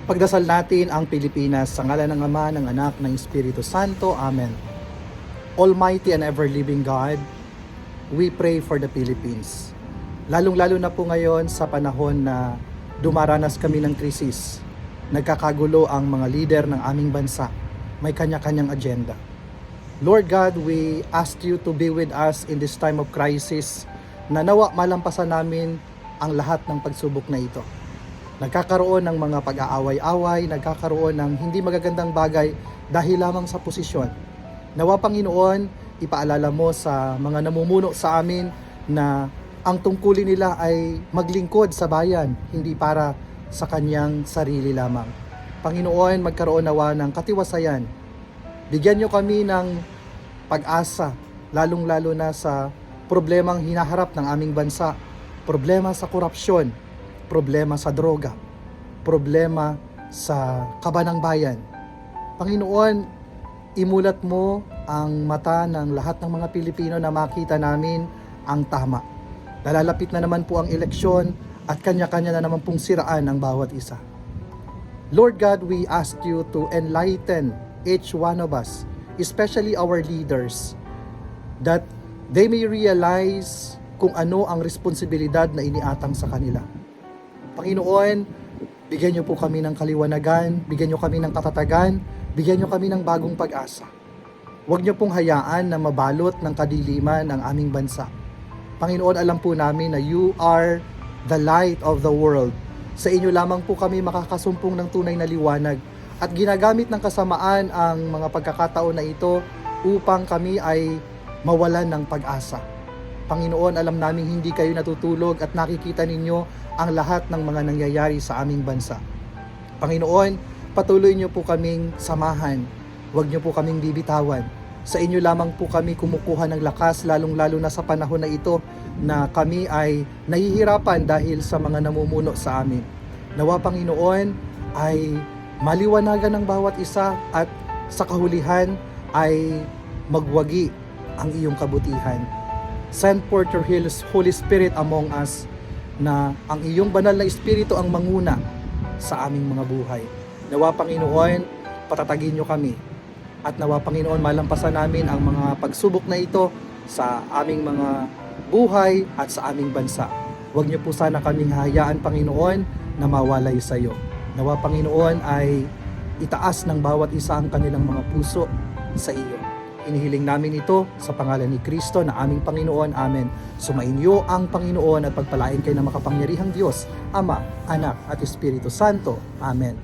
Pagdasal natin ang Pilipinas sa ngalan ng Ama, ng Anak, ng Espiritu Santo. Amen. Almighty and ever-living God, we pray for the Philippines. Lalong-lalo na po ngayon sa panahon na dumaranas kami ng krisis. Nagkakagulo ang mga lider ng aming bansa. May kanya-kanyang agenda. Lord God, we ask you to be with us in this time of crisis, na nawa malampasan namin ang lahat ng pagsubok na ito. Nagkakaroon ng mga pag-aaway-away, nagkakaroon ng hindi magagandang bagay dahil lamang sa posisyon. Nawa Panginoon, ipaalala mo sa mga namumuno sa amin na ang tungkulin nila ay maglingkod sa bayan, hindi para sa kanyang sarili lamang. Panginoon, magkaroon nawa ng katiwasayan. Bigyan niyo kami ng pag-asa, lalong-lalo na sa problemang hinaharap ng aming bansa, problema sa korupsyon, problema sa droga, problema sa kaba ng bayan. Panginoon, imulat mo ang mata ng lahat ng mga Pilipino na makita namin ang tama. Nalalapit na naman po ang eleksyon at kanya-kanya na naman pong siraan ang bawat isa. Lord God, we ask you to enlighten each one of us, especially our leaders, that they may realize kung ano ang responsibilidad na iniatang sa kanila. Panginoon, bigyan niyo po kami ng kaliwanagan, bigyan niyo kami ng katatagan, bigyan niyo kami ng bagong pag-asa. Huwag niyo pong hayaan na mabalot ng kadiliman ang aming bansa. Panginoon, alam po namin na you are the light of the world. Sa inyo lamang po kami makakasumpong ng tunay na liwanag at ginagamit ng kasamaan ang mga pagkakataon na ito upang kami ay mawalan ng pag-asa. Panginoon, alam namin hindi kayo natutulog at nakikita ninyo ang lahat ng mga nangyayari sa aming bansa. Panginoon, patuloy niyo po kaming samahan. Huwag niyo po kaming bibitawan. Sa inyo lamang po kami kumukuha ng lakas, lalong-lalo na sa panahon na ito na kami ay nahihirapan dahil sa mga namumuno sa amin. Nawa Panginoon ay maliwanagan ng bawat isa at sa kahulihan ay magwagi ang iyong kabutihan. Send forth your Holy Spirit among us, na ang iyong banal na espiritu ang manguna sa aming mga buhay. Nawa Panginoon, patatagin niyo kami. At nawa Panginoon, malampasan namin ang mga pagsubok na ito sa aming mga buhay at sa aming bansa. Huwag niyo po sana kaming hahayaan, Panginoon, na mawalay sa iyo. Nawa Panginoon ay itaas ng bawat isa ang kanilang mga puso sa iyo. Inihiling namin ito sa pangalan ni Kristo na aming Panginoon. Amen. Sumainyo ang Panginoon at pagpalain kayo ng makapangyarihang Diyos, Ama, Anak at Espiritu Santo. Amen.